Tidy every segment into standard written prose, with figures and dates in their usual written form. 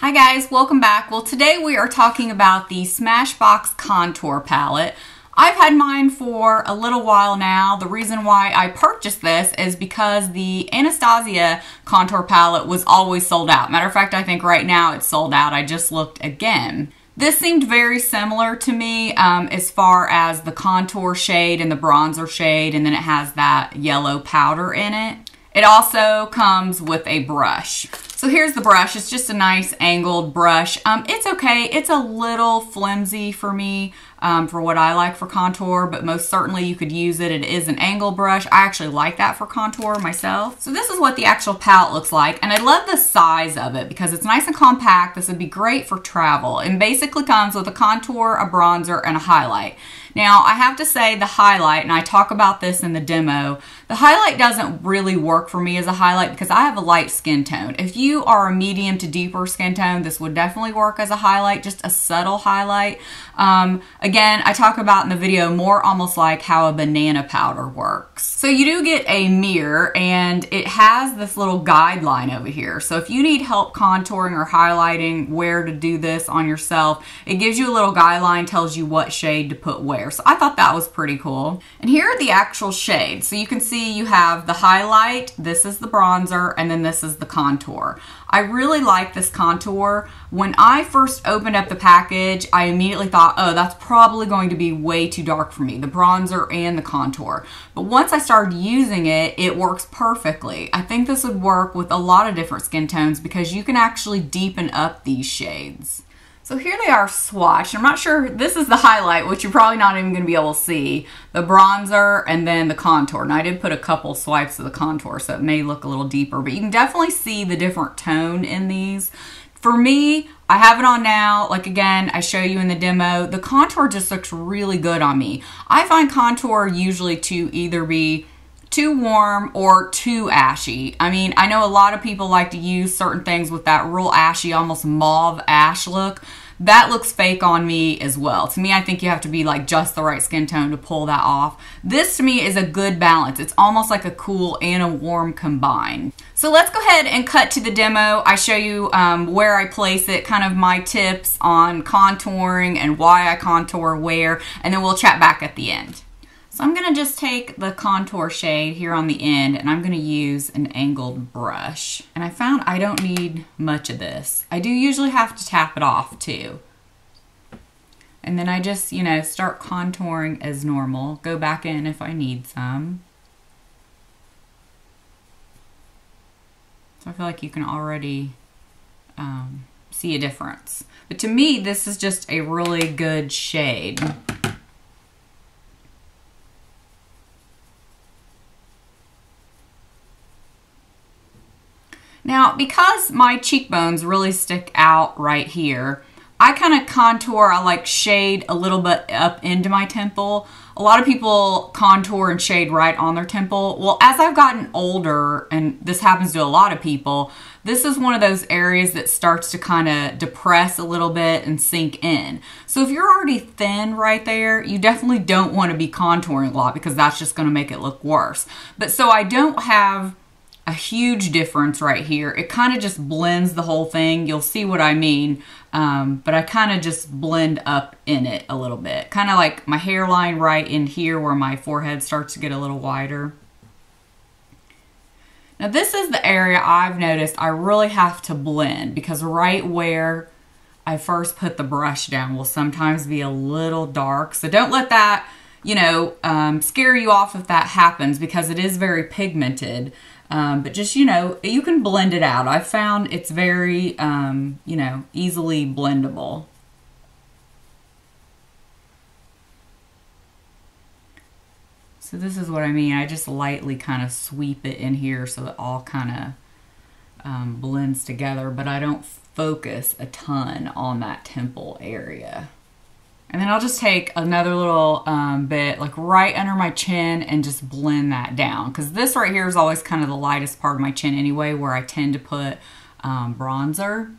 Hi guys, welcome back. Well, today we are talking about the Smashbox Contour Palette. I've had mine for a little while now. The reason why I purchased this is because the Anastasia Contour Palette was always sold out. Matter of fact, I think right now it's sold out. I just looked again. This seemed very similar to me as far as the contour shade and the bronzer shade, and then it has that yellow powder in it. It also comes with a brush. So here's the brush. It's just a nice angled brush. It's okay. It's a little flimsy for me for what I like for contour, but most certainly you could use it. It is an angled brush. I actually like that for contour myself. So this is what the actual palette looks like, and I love the size of it because it's nice and compact. This would be great for travel, and basically comes with a contour, a bronzer, and a highlight. Now, I have to say the highlight, and I talk about this in the demo, the highlight doesn't really work for me as a highlight because I have a light skin tone. If you are a medium to deeper skin tone, this would definitely work as a highlight, just a subtle highlight. Again, I talk about in the video more almost like how a banana powder works. So you do get a mirror, and it has this little guideline over here. So if you need help contouring or highlighting where to do this on yourself, it gives you a little guideline, tells you what shade to put where. So I thought that was pretty cool. And here are the actual shades. So you can see you have the highlight, this is the bronzer, and then this is the contour. I really like this contour. When I first opened up the package, I immediately thought, oh, that's probably going to be way too dark for me, the bronzer and the contour. But once I started using it, it works perfectly. I think this would work with a lot of different skin tones because you can actually deepen up these shades. So here they are swatched. I'm not sure, this is the highlight, which you're probably not even going to be able to see. The bronzer and then the contour. And I did put a couple swipes of the contour, so it may look a little deeper, but you can definitely see the different tone in these. For me, I have it on now. Like again, I show you in the demo. The contour just looks really good on me. I find contour usually to either be too warm or too ashy. I mean, I know a lot of people like to use certain things with that real ashy, almost mauve ash look. That looks fake on me as well. To me, I think you have to be like just the right skin tone to pull that off. This to me is a good balance. It's almost like a cool and a warm combined. So let's go ahead and cut to the demo. I show you where I place it, kind of my tips on contouring and why I contour where, and then we'll chat back at the end. So I'm going to just take the contour shade here on the end, and I'm going to use an angled brush. And I found I don't need much of this. I do usually have to tap it off too. And then I just, you know, start contouring as normal. Go back in if I need some. So I feel like you can already see a difference. But to me, this is just a really good shade. Now, because my cheekbones really stick out right here, I kind of contour, I like shade a little bit up into my temple. A lot of people contour and shade right on their temple. Well, as I've gotten older, and this happens to a lot of people, this is one of those areas that starts to kind of depress a little bit and sink in. So if you're already thin right there, you definitely don't want to be contouring a lot because that's just going to make it look worse. But so I don't have a huge difference right here. It kind of just blends the whole thing. You'll see what I mean. But I kind of just blend up in it a little bit. Kind of like my hairline right in here where my forehead starts to get a little wider. Now this is the area I've noticed I really have to blend because right where I first put the brush down will sometimes be a little dark. So don't let that, you know, scare you off if that happens because it is very pigmented. But just, you know, you can blend it out. I've found it's very, you know, easily blendable. So this is what I mean. I just lightly kind of sweep it in here so it all kind of blends together, but I don't focus a ton on that temple area. And then I'll just take another little bit like right under my chin and just blend that down. Because this right here is always kind of the lightest part of my chin anyway, where I tend to put bronzer.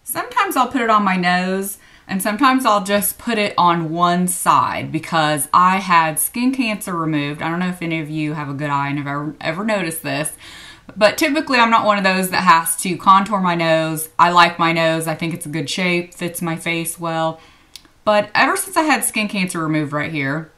Sometimes I'll put it on my nose, And sometimes I'll just put it on one side because I had skin cancer removed. I don't know if any of you have a good eye and have ever noticed this, but typically I'm not one of those that has to contour my nose. I like my nose. I think it's a good shape, fits my face well. But ever since I had skin cancer removed right here,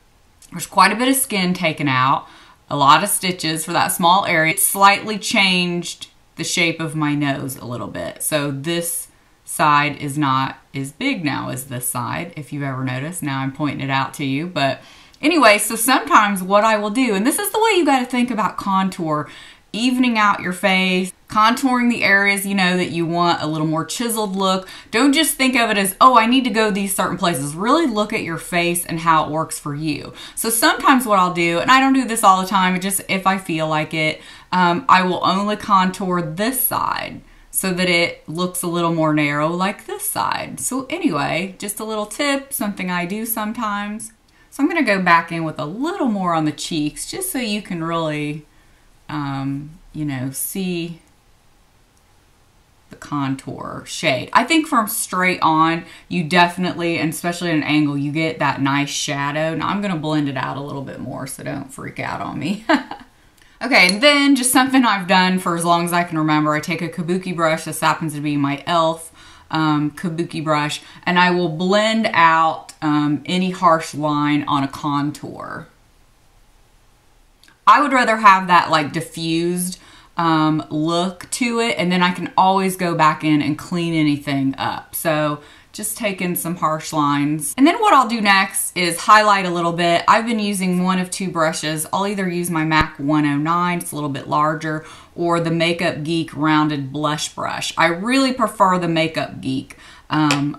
there's quite a bit of skin taken out, a lot of stitches for that small area. It slightly changed the shape of my nose a little bit. So this side is not as big now as this side, if you've ever noticed. Now I'm pointing it out to you. But anyway, so sometimes what I will do, and this is the way you got to think about contour, evening out your face, contouring the areas you know that you want a little more chiseled look. Don't just think of it as, oh, I need to go these certain places. Really look at your face and how it works for you. So sometimes what I'll do, and I don't do this all the time, just if I feel like it, I will only contour this side so that it looks a little more narrow like this side. So anyway, just a little tip, something I do sometimes. So I'm gonna go back in with a little more on the cheeks just so you can really you know, see the contour shade. I think from straight on, you definitely, and especially at an angle, you get that nice shadow. Now I'm gonna blend it out a little bit more, so don't freak out on me. Okay, and then just something I've done for as long as I can remember, I take a kabuki brush. This happens to be my e.l.f. Kabuki brush, and I will blend out any harsh line on a contour. I would rather have that like diffused look to it, and then I can always go back in and clean anything up. So just taking some harsh lines. And then what I'll do next is highlight a little bit. I've been using one of two brushes. I'll either use my MAC 109, it's a little bit larger, or the Makeup Geek rounded blush brush. I really prefer the Makeup Geek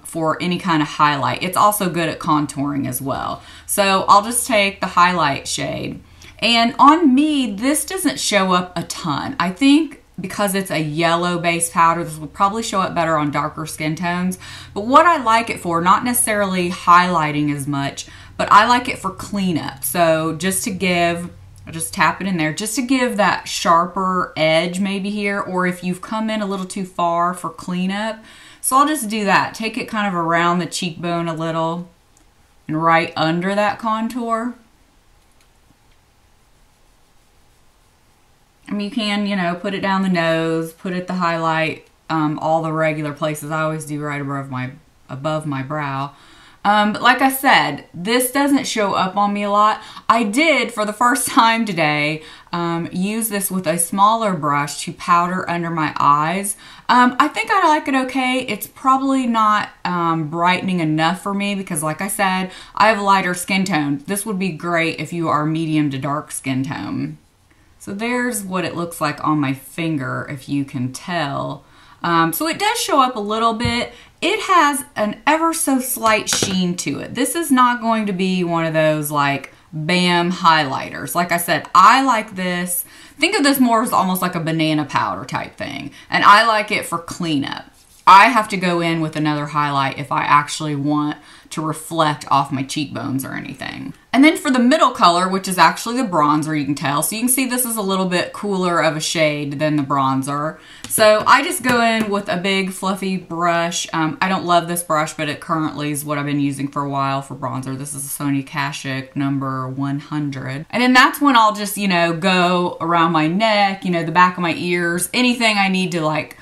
for any kind of highlight. It's also good at contouring as well. So I'll just take the highlight shade. And on me, this doesn't show up a ton. I think because it's a yellow base powder, this will probably show up better on darker skin tones. But what I like it for, not necessarily highlighting as much, but I like it for cleanup. So just to give, I'll just tap it in there, just to give that sharper edge maybe here, or if you've come in a little too far for cleanup. So I'll just do that. Take it kind of around the cheekbone a little and right under that contour. I mean, you can, you know, put it down the nose, put it the highlight, all the regular places. I always do right above my brow. But like I said, this doesn't show up on me a lot. I did, for the first time today, use this with a smaller brush to powder under my eyes. I think I like it okay. It's probably not brightening enough for me because, like I said, I have a lighter skin tone. This would be great if you are medium to dark skin tone. So there's what it looks like on my finger, if you can tell. So it does show up a little bit. It has an ever so slight sheen to it. This is not going to be one of those like bam highlighters. Like I said, I like this. Think of this more as almost like a banana powder type thing. And I like it for cleanup. I have to go in with another highlight if I actually want to reflect off my cheekbones or anything. And then for the middle color, which is actually the bronzer, you can tell. So you can see this is a little bit cooler of a shade than the bronzer. So I just go in with a big fluffy brush. I don't love this brush, but it currently is what I've been using for a while for bronzer. This is a Sony Kashuk number 100. And then that's when I'll just, you know, go around my neck, you know, the back of my ears, anything I need to like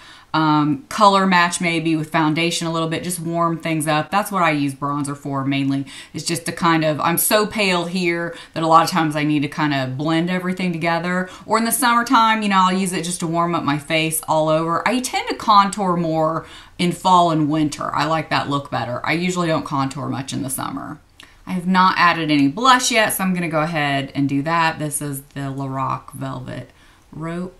color match maybe with foundation a little bit, just warm things up. That's what I use bronzer for mainly, is just to kind of, I'm so pale here that a lot of times I need to kind of blend everything together. Or in the summertime, you know, I'll use it just to warm up my face all over. I tend to contour more in fall and winter. I like that look better. I usually don't contour much in the summer. I have not added any blush yet, so I'm gonna go ahead and do that. This is the Lorac Velvet Rope.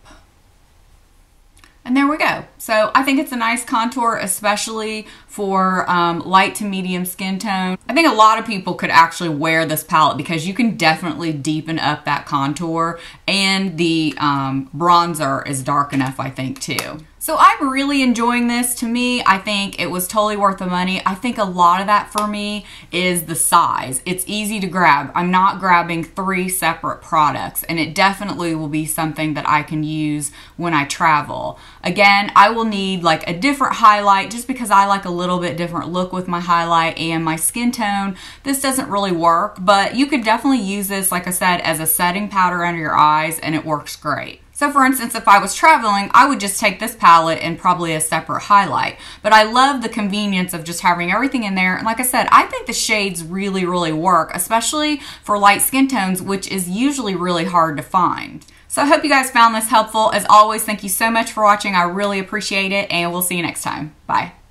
And there we go. So I think it's a nice contour, especially for light to medium skin tone. I think a lot of people could actually wear this palette because you can definitely deepen up that contour, and the bronzer is dark enough, I think, too. So I'm really enjoying this. To me, I think it was totally worth the money. I think a lot of that for me is the size. It's easy to grab. I'm not grabbing 3 separate products, and it definitely will be something that I can use when I travel. Again, I will need like a different highlight just because I like a little bit different look with my highlight and my skin tone. This doesn't really work, but you could definitely use this, like I said, as a setting powder under your eyes, and it works great. So for instance, if I was traveling, I would just take this palette and probably a separate highlight. But I love the convenience of just having everything in there. And like I said, I think the shades really, really work, especially for light skin tones, which is usually really hard to find. So I hope you guys found this helpful. As always, thank you so much for watching. I really appreciate it, and we'll see you next time. Bye.